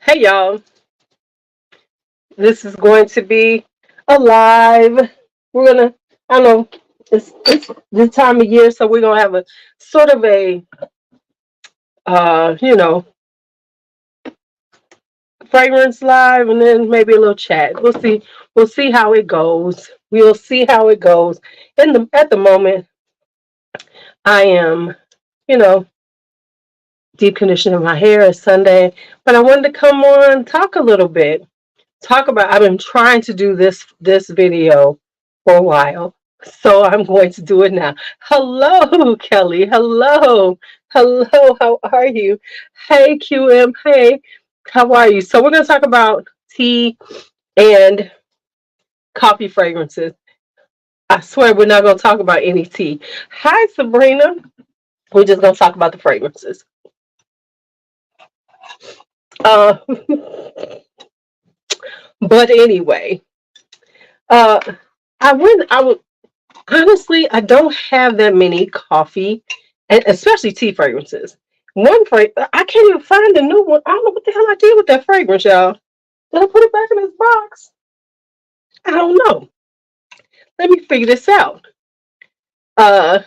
Hey y'all, this is going to be a live. We're gonna, I don't know, it's this time of year, so we're gonna have a sort of a, uh, you know, fragrance live, and then maybe a little chat. We'll see how it goes. We'll see how it goes. At the moment, I am, you know, deep conditioning my hair. It's Sunday, but I wanted to come on, talk a little bit. Talk about I've been trying to do this video for a while, so I'm going to do it now. Hello, Kelly. Hello, how are you? Hey, QM. Hey, how are you? So we're going to talk about tea and coffee fragrances. I swear we're not going to talk about any tea. Hi, Sabrina. We're just going to talk about the fragrances. uh but anyway, uh I would honestly, I don't have that many coffee, and especially tea fragrances. I can't even find a new one. I don't know what the hell I did with that fragrance, y'all. Did I put it back in this box? I don't know. Let me figure this out. Uh,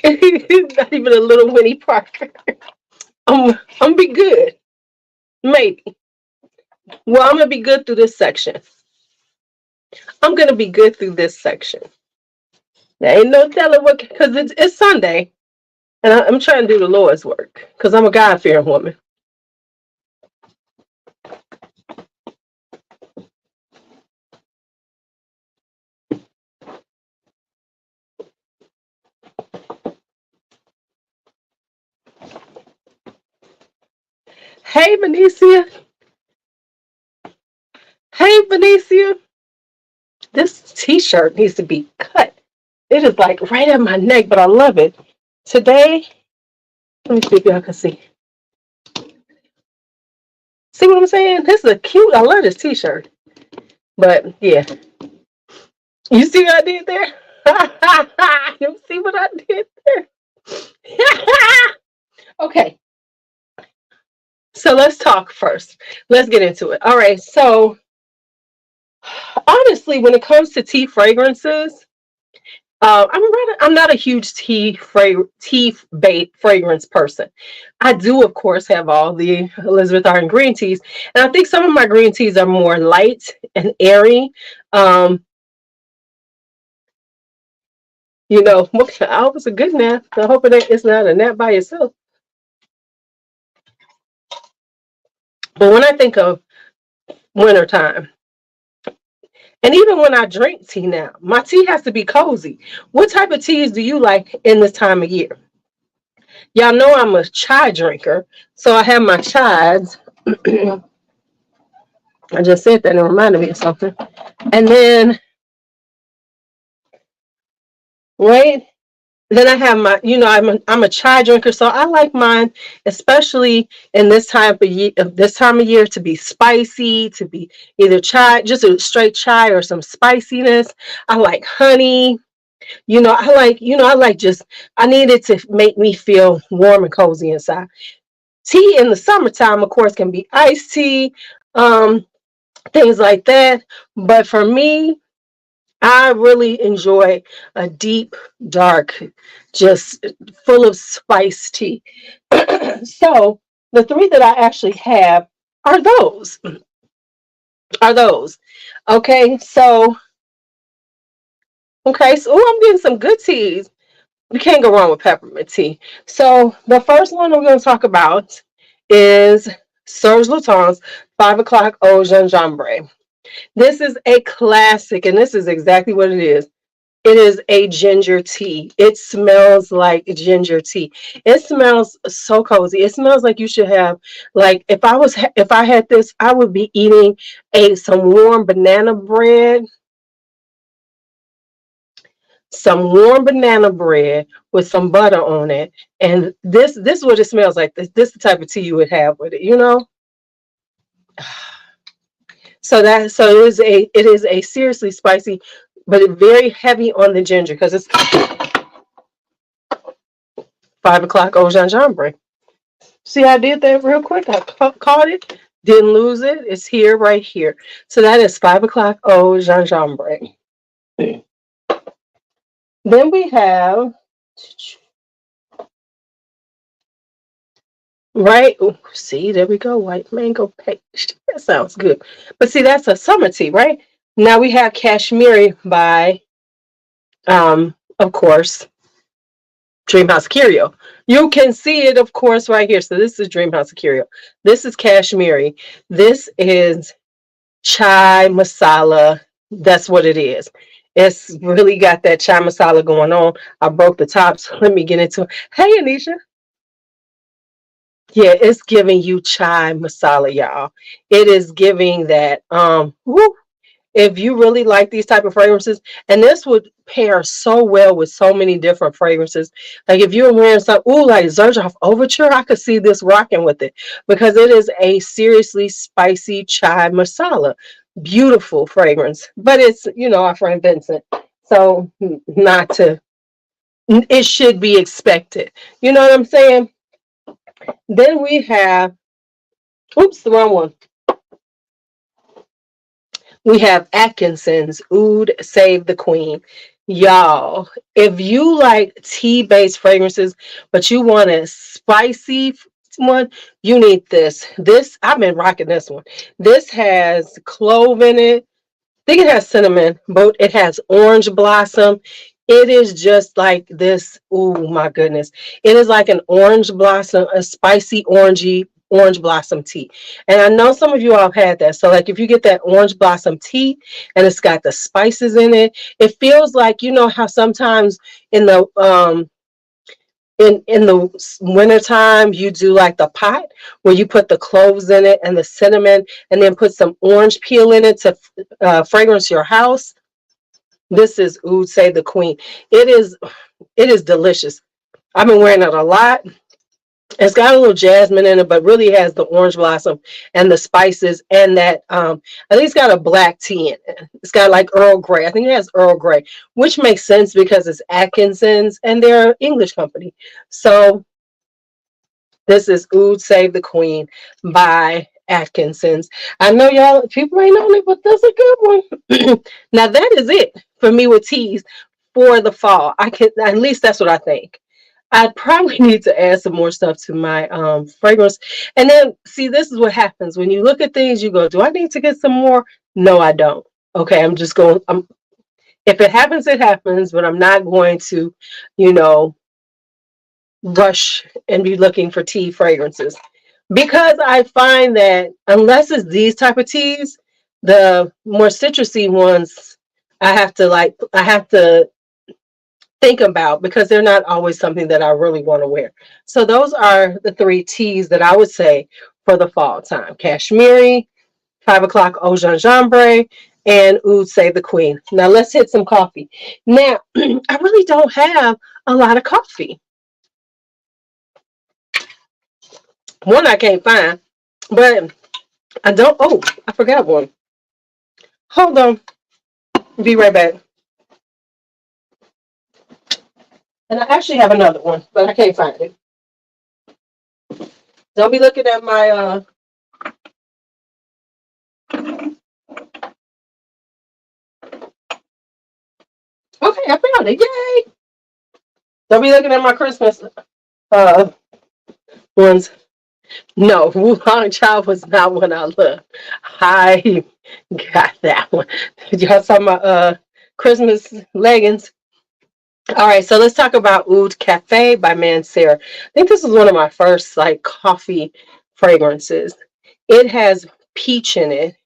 Not even a little Winnie Parker. I'm gonna be good, maybe. Well, I'm gonna be good through this section. I'm gonna be good through this section. There ain't no telling what, because it's Sunday, and I'm trying to do the Lord's work because I'm a God fearing woman. Hey, Benicia. Hey, Benicia. This t-shirt needs to be cut. It is like right at my neck, but I love it. Today, let me see if y'all can see. See what I'm saying? This is a cute, I love this t-shirt. But yeah, you see what I did there? You see what I did there? Okay, so let's talk first. Let's get into it. All right, so honestly, when it comes to tea fragrances, I'm not a huge fragrance person. I do, of course, have all the Elizabeth Arden green teas, and I think some of my green teas are more light and airy. Um, I hope it's a good nap. I hope it's not a nap by itself. But when I think of wintertime, and even when I drink tea now, my tea has to be cozy. What type of teas do you like in this time of year? Y'all know I'm a chai drinker, so I have my chais. I just said that and it reminded me of something. And then, right? Then I have my, I'm a chai drinker, so I like mine, especially in this time of year, to be spicy, to be either chai, just a straight chai or some spiciness. I like honey. I like just, I need it to make me feel warm and cozy inside. Tea in the summertime, of course, can be iced tea, um, things like that. But for me, I really enjoy a deep, dark, just full of spice tea. So the three that I actually have are those. Are those. Okay, so I'm getting some good teas. You can't go wrong with peppermint tea. So the first one I'm going to talk about is Serge Lutens 5 o'clock Eau Gingembre. This is a classic, and this is exactly what it is. It is a ginger tea. It smells like ginger tea. It smells so cozy. It smells like you should have, like, if I had this, I would be eating some warm banana bread, with some butter on it. And this is what it smells like. This is the type of tea you would have with it. So it is a seriously spicy, but it's very heavy on the ginger because it's 5 o'clock Eau Gingembre. See, I did that real quick. I caught it, didn't lose it. It's here, right here. So that is 5 o'clock Eau Gingembre. Then we have, right? Ooh, see, there we go. White mango paste. That sounds good. But see, that's a summer tea, right? Now we have Kashmiri by, of course, Dreamhouse Curio. You can see it, of course, right here. So this is Dreamhouse Curio. This is Kashmiri. This is chai masala. That's what it is. It's really got that chai masala going on. I broke the top, so let me get into it. Hey, Anisha. Yeah, it's giving you chai masala, y'all. It is giving that. Woo, if you really like these type of fragrances, and this would pair so well with so many different fragrances. Like if you're wearing some, ooh, like Xerjoff Overture, I could see this rocking with it because it is a seriously spicy chai masala. Beautiful fragrance, but it's, our friend Vincent. So not to, it should be expected. You know what I'm saying? Then we have, oops, the wrong one. We have Atkinson's Oud Save the Queen. Y'all, if you like tea-based fragrances, but you want a spicy one, you need this. I've been rocking this one. This has clove in it. I think it has cinnamon, but it has orange blossom. It is just like this. Oh my goodness. It is like an orange blossom, a spicy orange blossom tea. And I know some of you all have had that. So like if you get that orange blossom tea and it's got the spices in it, it feels like, how sometimes in the in the wintertime you do like the pot where you put the cloves in it and the cinnamon and then put some orange peel in it to fragrance your house. This is Oud Save the Queen. It is delicious. I've been wearing it a lot. It's got a little jasmine in it, but really has the orange blossom and the spices and that I think it's got a black tea in it. It's got like Earl Grey. I think it has Earl Grey, which makes sense because it's Atkinson's and they're an English company. So this is Oud Save the Queen by Atkinson's. I know y'all people ain't on it, but that's a good one. Now that is it for me with teas for the fall. I can, at least that's what I think. I probably need to add some more stuff to my fragrance. And then see, this is what happens when you look at things, you go, do I need to get some more? No, I don't. Okay, I'm just going, if it happens, it happens, but I'm not going to, you know, rush and be looking for tea fragrances. Because I find that unless it's these type of teas, the more citrusy ones, I have to think about because they're not always something that I really want to wear. So those are the three teas that I would say for the fall time: Kashmiri, 5 o'clock Eau Gingembre, and Oud Save the Queen. Now let's hit some coffee. Now I really don't have a lot of coffee. One I can't find, but I don't. Oh, I forgot one. Hold on. Be right back. And I actually have another one, but I can't find it. Don't be looking at my okay, I found it. Yay! Don't be looking at my Christmas uh ones. No, Wuhan Child was not one I loved. I got that one. Y'all saw my Christmas leggings. All right, so let's talk about Oud Cafe by Mancera. I think this is one of my first like coffee fragrances. It has peach in it.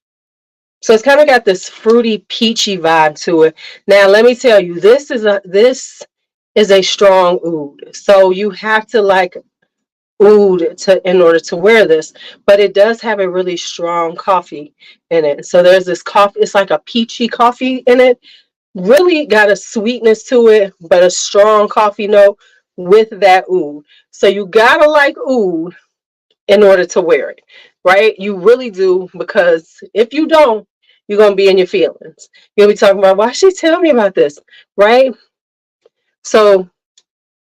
So it's kind of got this fruity, peachy vibe to it. Now, let me tell you, this is a strong oud. So you have to like oud to in order to wear this, but it does have a really strong coffee in it. So there's this coffee, it's like a peachy coffee in it. Really got a sweetness to it, but a strong coffee note with that oud. So you gotta like oud in order to wear it, right? You really do, because if you don't, you're gonna be in your feelings. You'll be talking about, why she tell me about this, right? So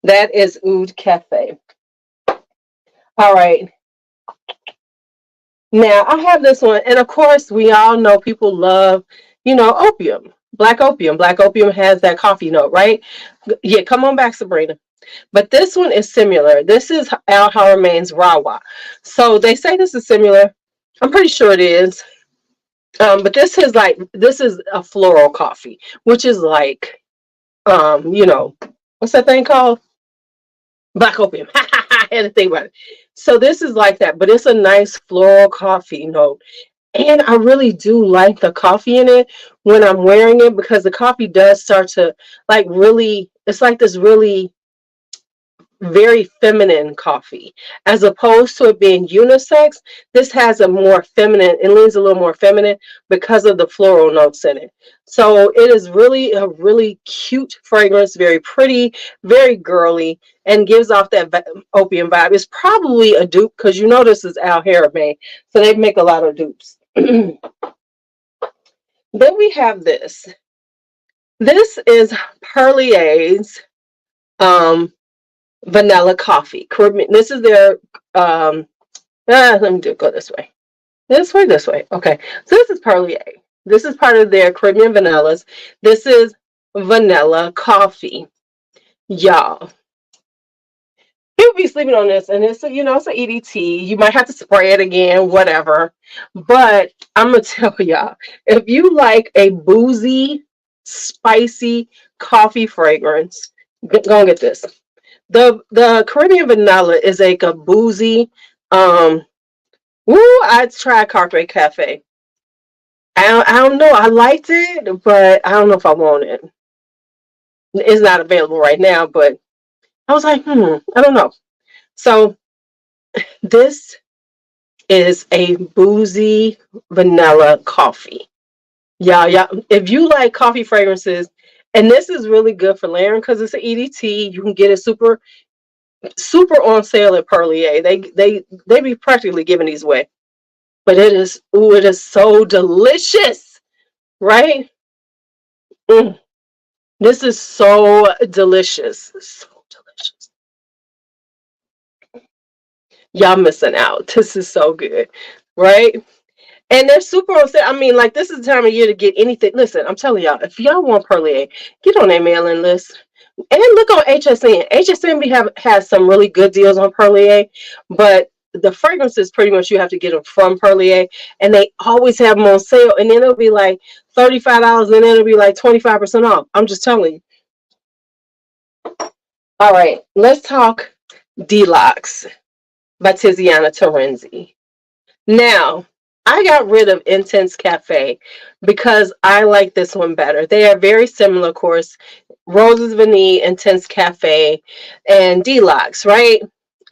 that is Oud Cafe. All right. Now I have this one, and of course, we all know people love, opium, black opium. Black opium has that coffee note, right? Yeah, come on back, Sabrina. But this one is similar. This is Al Haramain's Rawa. So they say this is similar. I'm pretty sure it is. But this is a floral coffee, which is like, what's that thing called? Black opium. I had to think about it. So this is like that, but it's a nice floral coffee note. And I really do like the coffee in it when I'm wearing it, because the coffee does start to, like, really, it's like this really very feminine coffee, as opposed to it being unisex. This has a more feminine, it leans a little more feminine because of the floral notes in it. So it is really a really cute fragrance, very pretty, very girly, and gives off that opium vibe. It's probably a dupe, because this is Al Haramain, so they make a lot of dupes. Then we have this. This is Perlier's um vanilla coffee. Caribbean. This is their let me go this way. This way. Okay. So this is Perlier. This is part of their Caribbean vanillas. This is vanilla coffee. Y'all. People be sleeping on this, and it's it's an EDT. You might have to spray it again, whatever. But I'm gonna tell y'all, if you like a boozy, spicy coffee fragrance, go and get this. The Caribbean vanilla is like a boozy. I tried Carpe Cafe. I don't know. I liked it, but I don't know if I want it. It's not available right now, but I was like, I don't know. So this is a boozy vanilla coffee. Yeah. If you like coffee fragrances, and this is really good for layering because it's an EDT. You can get it super on sale at Perlier. They be practically giving these away. But it is so delicious, right? Mm, this is so delicious. So delicious. Y'all missing out. This is so good, right? And they're super on sale. I mean, like, this is the time of year to get anything. Listen, I'm telling y'all, if y'all want Perlier, get on their mailing list. And look on HSN. HSN has some really good deals on Perlier, but the fragrances, pretty much you have to get them from Perlier, and they always have them on sale. And then it'll be like $35, and then it'll be like 25% off. I'm just telling you. All right, let's talk Deluxe by Tiziana Terenzi. Now, I got rid of Intense Cafe because I like this one better. They are very similar, of course. Roses Vanille, Intense Cafe, and Deluxe, right?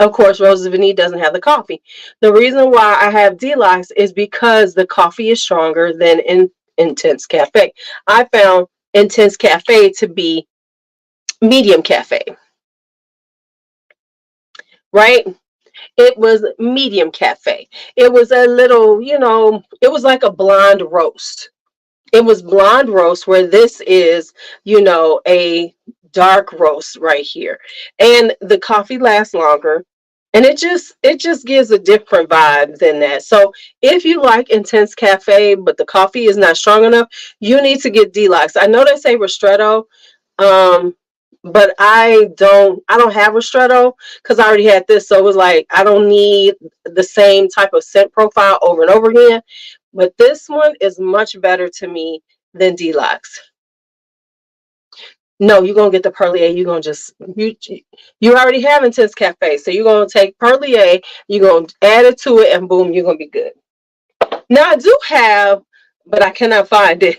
Of course, Roses Vanille doesn't have the coffee. The reason why I have Deluxe is because the coffee is stronger than in Intense Cafe. I found Intense Cafe to be medium cafe, right? It was medium cafe. It was a little, it was like a blonde roast. It was blonde roast, where this is, a dark roast right here. And the coffee lasts longer. And it just gives a different vibe than that. So if you like Intense Cafe, but the coffee is not strong enough, you need to get Deluxe. I know they say Ristretto, um, but I don't have Ristretto because I already had this. So it was like, I don't need the same type of scent profile over and over again. But this one is much better to me than Deluxe. No, you're gonna get the Perlier. You're gonna just you already have Intense Cafe, so you're gonna take Perlier, you're gonna add it to it, and boom, you're gonna be good. Now I do have, but I cannot find it.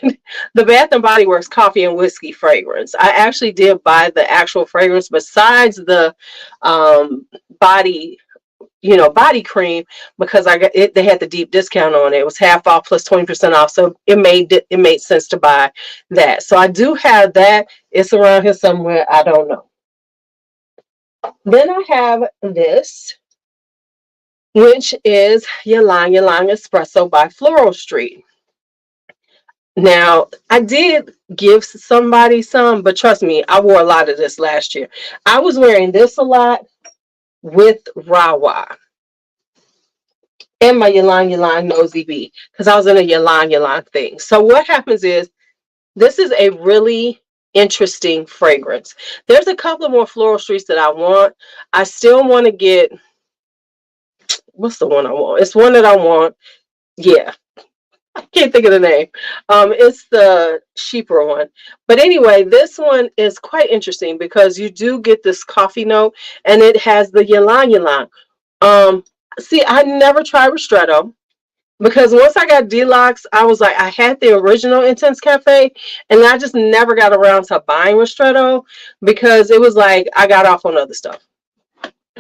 The Bath and Body Works Coffee and Whiskey fragrance. I actually did buy the actual fragrance besides the body body cream, because I got it. They had the deep discount on it. It was half off plus 20% off. So it made sense to buy that. So I do have that. It's around here somewhere. I don't know. Then I have this, which is Ylang Ylang Espresso by Floral Street. Now, I did give somebody some, but trust me, I wore a lot of this last year. I was wearing this a lot with Rawa. and my Ylang Ylang Nosy Bee, because I was in a Ylang Ylang thing. So what happens is, this is a really interesting fragrance. There's a couple of more floral streets that I want. I still want to get, what's the one I want? It's one that I want. Yeah, I can't think of the name. It's the cheaper one. But anyway, this one is quite interesting because you do get this coffee note, and it has the ylang ylang. See, I never tried Ristretto because once I got Deluxe, I was like, I had the original Intense Cafe, and I just never got around to buying Ristretto because it was like I got off on other stuff.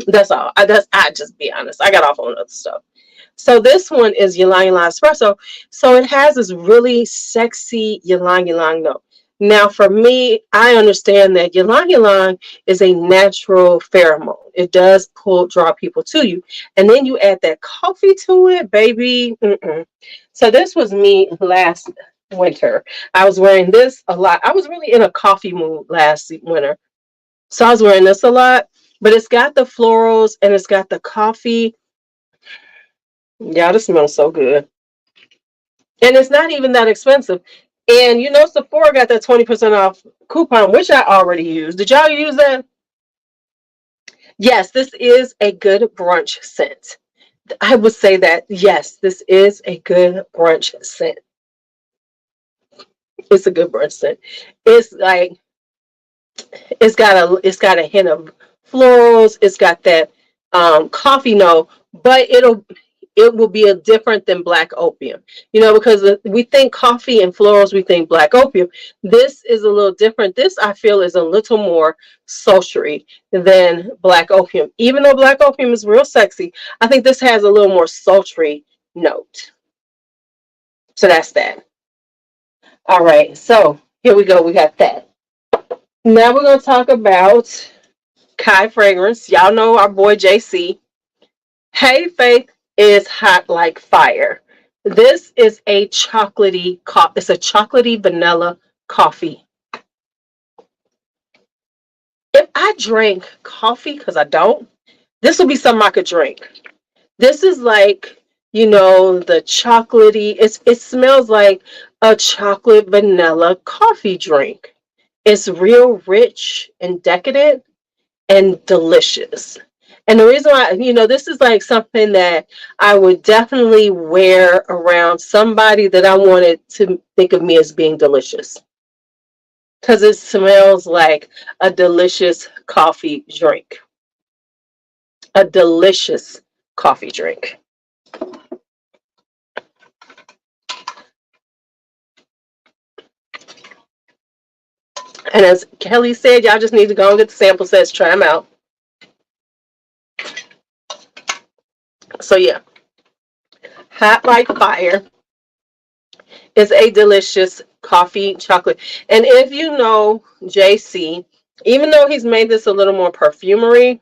That's all. I just be honest. I got off on other stuff. So this one is Ylang Ylang Espresso. So it has this really sexy Ylang Ylang note. Now for me, I understand that Ylang Ylang is a natural pheromone. It does draw people to you. And then you add that coffee to it, baby. So this was me last winter. I was wearing this a lot. I was really in a coffee mood last winter. So I was wearing this a lot. But it's got the florals and it's got the coffee. Yeah, this smells so good. And it's not even that expensive. And you know, Sephora got that 20% off coupon, which I already used. Did y'all use that? Yes, this is a good brunch scent. I would say that, yes, this is a good brunch scent. It's a good brunch scent. It's like, it's got a hint of florals. It's got that coffee note, but it will be a different than black opium, because we think coffee and florals, we think black opium. This is a little different. This, I feel, is a little more sultry than black opium. Even though black opium is real sexy, I think this has a little more sultry note. So that's that. All right, so here we go. We got that. Now we're going to talk about Kai Fragrance. Y'all know our boy JC. Hey Faith is hot like fire. This is a chocolatey it's a chocolatey vanilla coffee. If I drank coffee, because I don't, this would be something I could drink. This is like, the chocolatey, it smells like a chocolate vanilla coffee drink. It's real rich and decadent and delicious. And the reason why, this is like something that I would definitely wear around somebody that I wanted to think of me as being delicious. Because it smells like a delicious coffee drink. A delicious coffee drink. And as Kelly said, y'all just need to go and get the sample sets, try them out. So yeah, hot like fire is a delicious coffee chocolate. And if you know JC, even though he's made this a little more perfumery,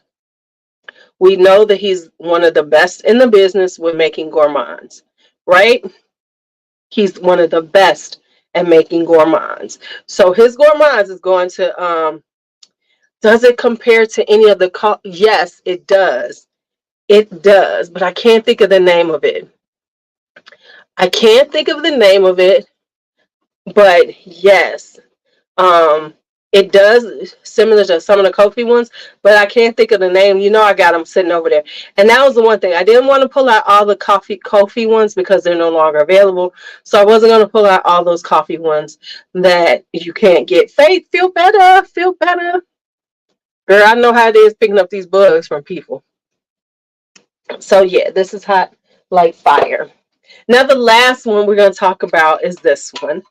we know that he's one of the best in the business with making gourmands, right? He's one of the best at making gourmands. So his gourmands is going to, does it compare to any of the, yes, it does. It does, but I can't think of the name of it. I can't think of the name of it, but yes, it does similar to some of the Kofi ones, but I can't think of the name. I got them sitting over there, and that was the one thing I didn't want to pull out all the Kofi ones because they're no longer available. So I wasn't going to pull out all those coffee ones that you can't get. Faith, feel better, feel better, girl. I know how it is picking up these bugs from people. So yeah, this is hot like fire. Now the last one we're going to talk about is this one.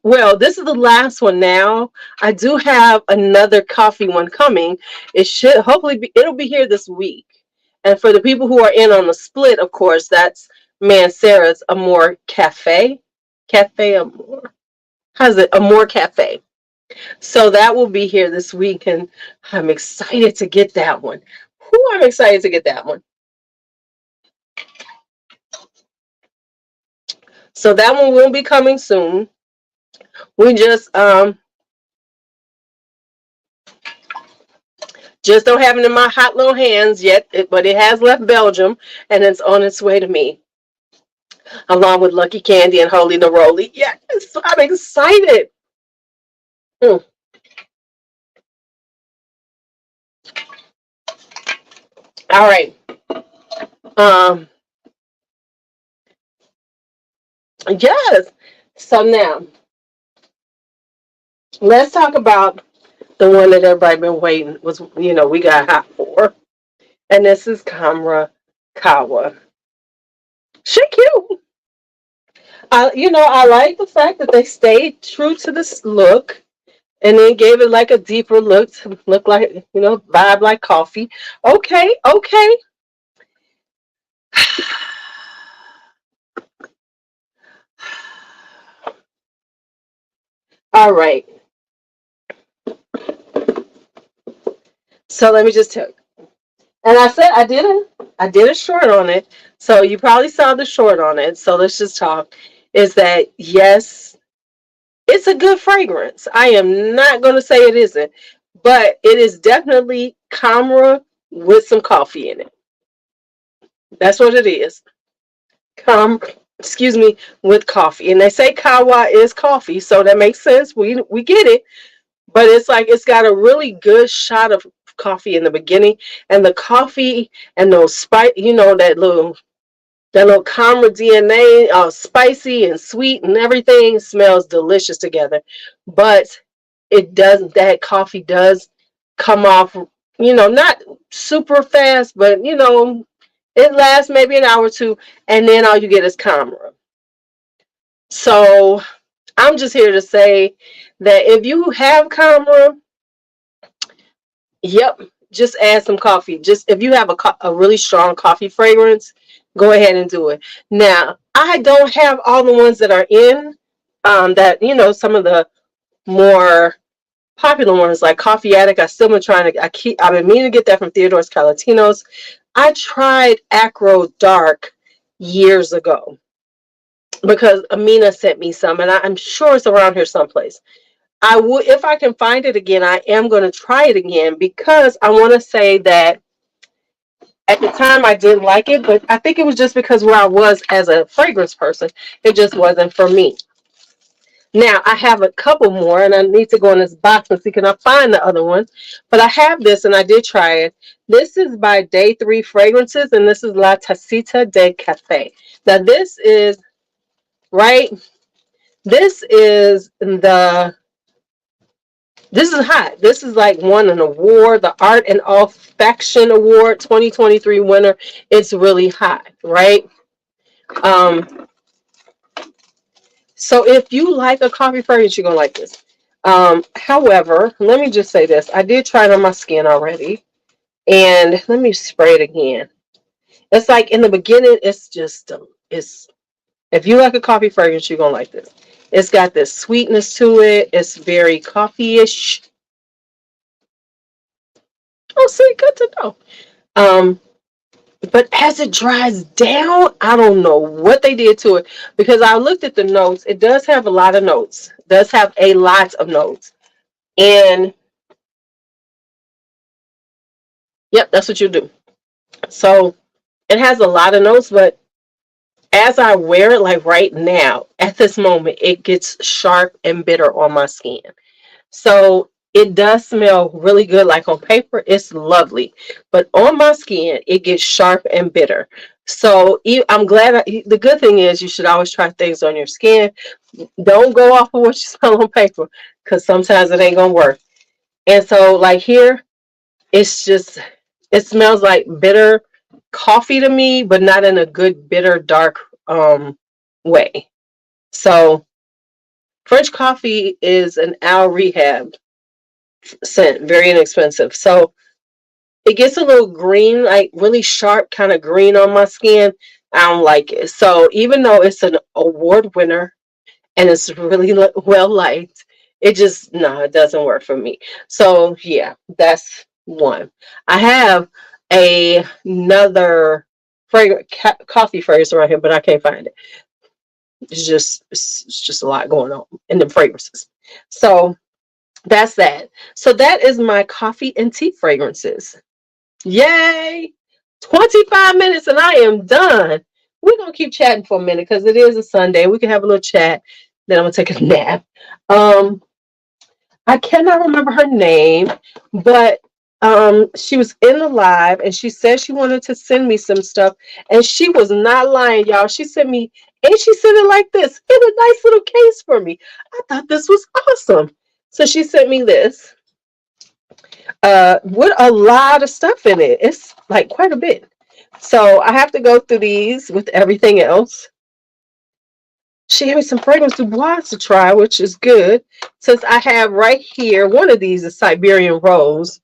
This is the last one now. I do have another coffee one coming. It should hopefully it'll be here this week. And for the people who are in on the split, of course, that's Mancera's Amore Cafe. Cafe Amore. How's it? Amore Cafe. So that will be here this week, and I'm excited to get that one. I'm excited to get that one. So that one will be coming soon. We just Just don't have it in my hot little hands yet, but it has left Belgium and it's on its way to me, along with Lucky Candy and Holy Neroli. Yes, I'm excited. Mm. All right. Um, yes. So now let's talk about the one that everybody been waiting was, we got hot for. And this is Kamra Kawa. She cute. I like the fact that they stayed true to this look and then gave it like a deeper look to look like, vibe like coffee. Okay, okay. All right. So let me just tell you. And I said I did a short on it. So you probably saw the short on it. So let's just talk. Is that yes, it's a good fragrance. I am not gonna say it isn't, but it is definitely Kamra with some coffee in it. That's what it is. Come, excuse me, with coffee. And they say Kawa is coffee, so that makes sense. We get it. But it's like it's got a really good shot of coffee in the beginning, and the coffee and those spice, that little caramel DNA, spicy and sweet and everything smells delicious together. But that coffee does come off, not super fast, but it lasts maybe an hour or two, and then all you get is caramel. So I'm just here to say that if you have caramel, yep, just add some coffee. Just if you have a really strong coffee fragrance, go ahead and do it. Now, I don't have all the ones that are in that, some of the more popular ones like Coffee Addict. I still been trying to, I've been meaning to get that from Theodore's Calatinos. I tried Acro Dark years ago because Amina sent me some, and I'm sure it's around here someplace. I would, if I can find it again, I am going to try it again because I want to say that at the time I didn't like it, but I think it was just because where I was as a fragrance person, it just wasn't for me. Now I have a couple more, and I need to go in this box and see can I find the other ones. But I have this, and I did try it. This is by Day 3 Fragrances, and this is La Tacita de Cafe. Now this is right. This is the This is hot. This is like won an award, the Art and Olfaction Award 2023 winner. It's really hot, right? Um, so if you like a coffee fragrance, you're gonna like this. However, let me just say this. I did try it on my skin already. And let me spray it again. It's like in the beginning, it's if you like a coffee fragrance, you're gonna like this. It's got this sweetness to it. It's very coffee-ish. Oh, see, good to know. Um, but as it dries down, I don't know what they did to it because I looked at the notes. It does have a lot of notes. It does have a lot of notes. And yep, that's what you do. So it has a lot of notes, but as I wear it, like right now, at this moment, it gets sharp and bitter on my skin. So it does smell really good. Like on paper, it's lovely. But on my skin, it gets sharp and bitter. So I'm glad. The good thing is you should always try things on your skin. Don't go off of what you smell on paper because sometimes it ain't going to work. And so like here, it's just, it smells like bitter coffee to me, but not in a good, bitter, dark way. So French coffee is an Al Rehab scent, very inexpensive. So it gets a little green, like really sharp kind of green on my skin. I don't like it. So even though it's an award winner and it's really well liked, it just, no, it doesn't work for me. So yeah, that's one. I have another coffee fragrance around here, but I can't find it. It's just a lot going on in the fragrances. So That's that. So that is my coffee and tea fragrances. Yay! 25 minutes and I am done. We're going to keep chatting for a minute because it is a Sunday. We can have a little chat. Then I'm going to take a nap. Um, I cannot remember her name, but she was in the live and she said she wanted to send me some stuff. And she was not lying, y'all. She sent me, and she sent it like this in a nice little case for me. I thought this was awesome. So she sent me this with a lot of stuff in it. It's like quite a bit. So I have to go through these with everything else. She gave me some fragrance Dubois to try, which is good. Since I have right here, one of these is Siberian Rose.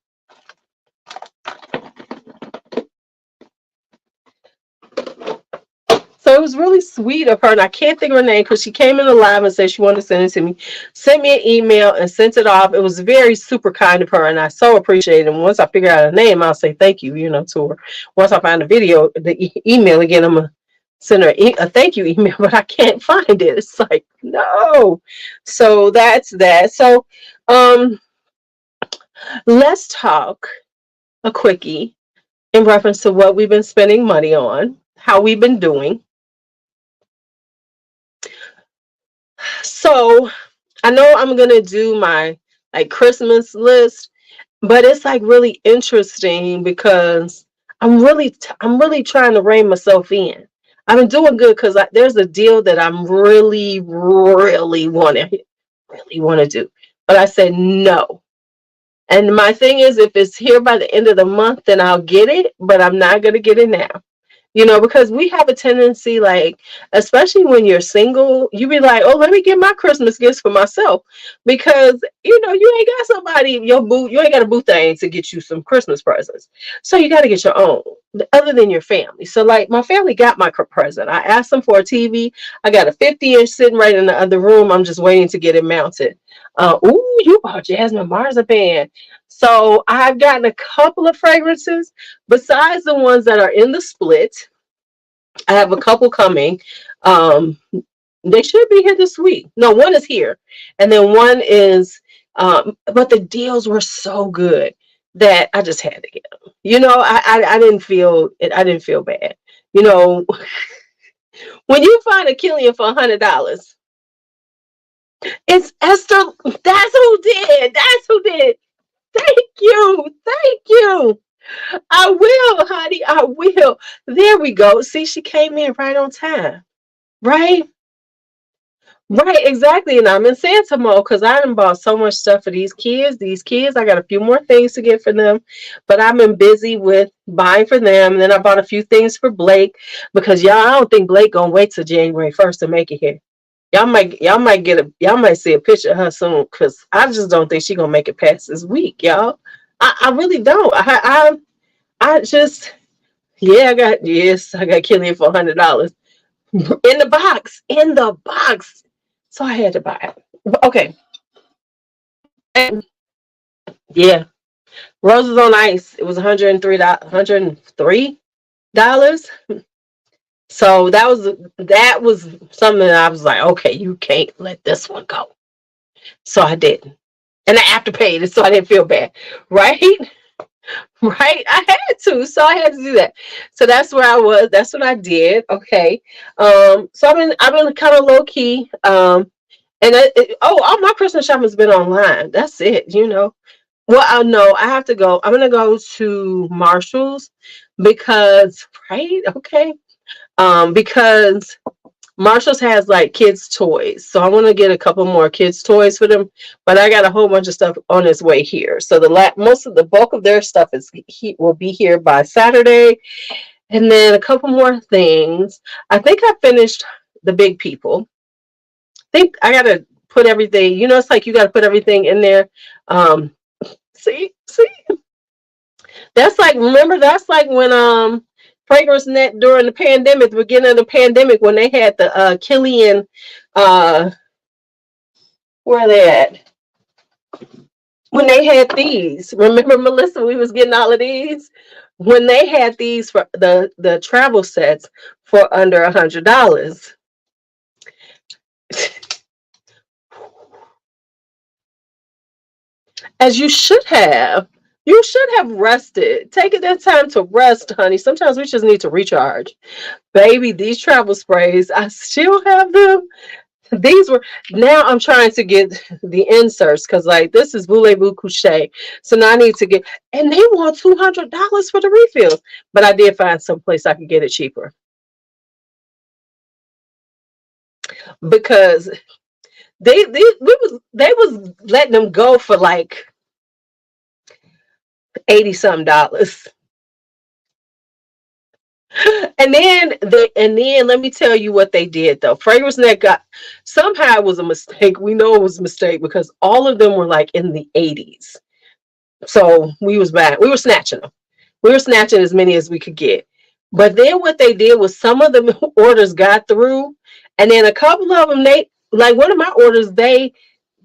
So it was really sweet of her, and I can't think of her name because she came in the live and said she wanted to send it to me. Sent me an email and sent it off. It was very super kind of her, and I so appreciate it. And once I figure out her name, I'll say thank you, to her. Once I find the video, the email again, I'm gonna send her a thank you email, but I can't find it. It's like no. So that's that. So let's talk a quickie in reference to what we've been spending money on, how we've been doing. So I know I'm gonna do my like Christmas list, but it's like really interesting because I'm really trying to rein myself in. I've been doing good because there's a deal that I'm really want to do, but I said no. And my thing is, if it's here by the end of the month, then I'll get it, but I'm not gonna get it now. Because we have a tendency, like, especially when you're single, you be like, oh, let me get my Christmas gifts for myself. Because, you ain't got somebody, you ain't got a boo thing to get you some Christmas presents. So you got to get your own, other than your family. So, like, my family got my present. I asked them for a TV. I got a 50-inch sitting right in the other room. I'm just waiting to get it mounted. Ooh, you bought Jasmine Marzipan. So I've gotten a couple of fragrances besides the ones that are in the split. I have a couple coming. Um, they should be here this week. No, one is here, and then one is. But the deals were so good that I just had to get them. I didn't feel it. I didn't feel bad. You know, when you find a Killian for $100, it's Esther. That's who did. That's who did. Thank you. Thank you. I will, honey. I will. There we go. See, she came in right on time. Right? Right, exactly. And I'm in Santa mode because I done bought so much stuff for these kids. These kids, I got a few more things to get for them, but I've been busy with buying for them. And then I bought a few things for Blake because I don't think Blake gonna wait till January 1st to make it here. Y'all might see a picture of her soon because I just don't think she gonna make it past this week, y'all. I really don't. I just I got Killian for $100 in the box. So I had to buy it. Okay. Yeah. Roses on Ice. It was $103. So that was something that I was like, okay, you can't let this one go. So I didn't. And I afterpaid it so I didn't feel bad. Right? Right? I had to. So I had to do that. So that's where I was. That's what I did. Okay. So I've been kind of low key. And all my Christmas shopping has been online. That's it. Well, I know I have to go. I'm gonna go to Marshall's because, right? Okay. Because Marshalls has like kids' toys, so I want to get a couple more kids' toys for them. But I got a whole bunch of stuff on its way here. So most of the bulk of their stuff will be here by Saturday, and then a couple more things. I think I finished the big people. I think I gotta put everything. It's like you gotta put everything in there. See, that's like when Fragrance Net during the pandemic, the beginning of the pandemic, when they had the Killian, uh where are they at? When they had these, remember, Melissa, we was getting all of these when they had these for the travel sets for under $100. as you should have. You should have rested. Taking that time to rest, honey. Sometimes we just need to recharge. Baby, these travel sprays, I still have them. These were now I'm trying to get the inserts because like this is Voulez-Vous Coucher. So now I need to get and they want $200 for the refills. But I did find some place I could get it cheaper because they was letting them go for like 80 some dollars. And then let me tell you what they did though. Fragrance Net got somehow it was a mistake. We know it was a mistake because all of them were like in the 80s. So we was bad. We were snatching them. We were snatching as many as we could get. But then what they did was some of the orders got through, and then a couple of them they like one of my orders they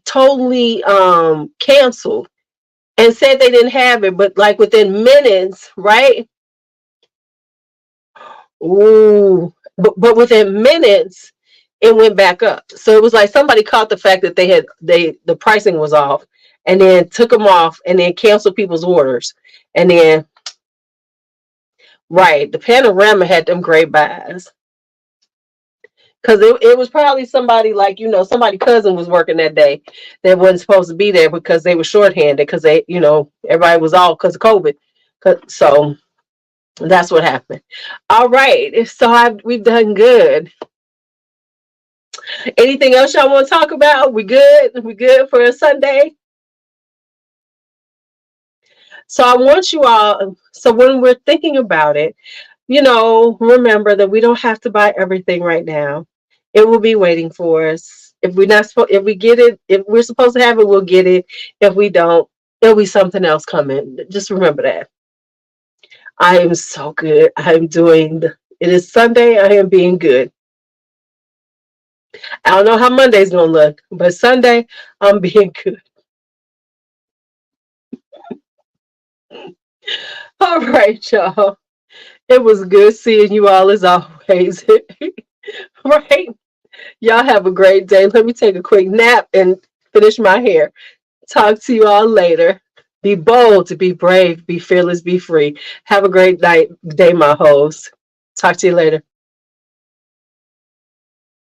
totally canceled and said they didn't have it, but like within minutes, right? Ooh, but within minutes, it went back up. So it was like somebody caught the fact that the pricing was off, and then took them off, and then canceled people's orders, and then right, the Panorama had them great buys because it was probably somebody like somebody cousin was working that day that wasn't supposed to be there because they were shorthanded because they everybody was all because of COVID. So that's what happened. All right, so we've done good. Anything else y'all want to talk about? We good? We good for a Sunday? So I want you all, so when we're thinking about it, remember that we don't have to buy everything right now. It will be waiting for us. If we get it, if we're supposed to have it, we'll get it. If we don't, there'll be something else coming. Just remember that. I am so good. It is Sunday. I am being good. I don't know how Monday's gonna look, but Sunday, I'm being good. All right, y'all. It was good seeing you all as always. Right? Y'all have a great day. Let me take a quick nap and finish my hair. Talk to you all later. Be bold, be brave, be fearless, be free. Have a great day, my hoes. Talk to you later.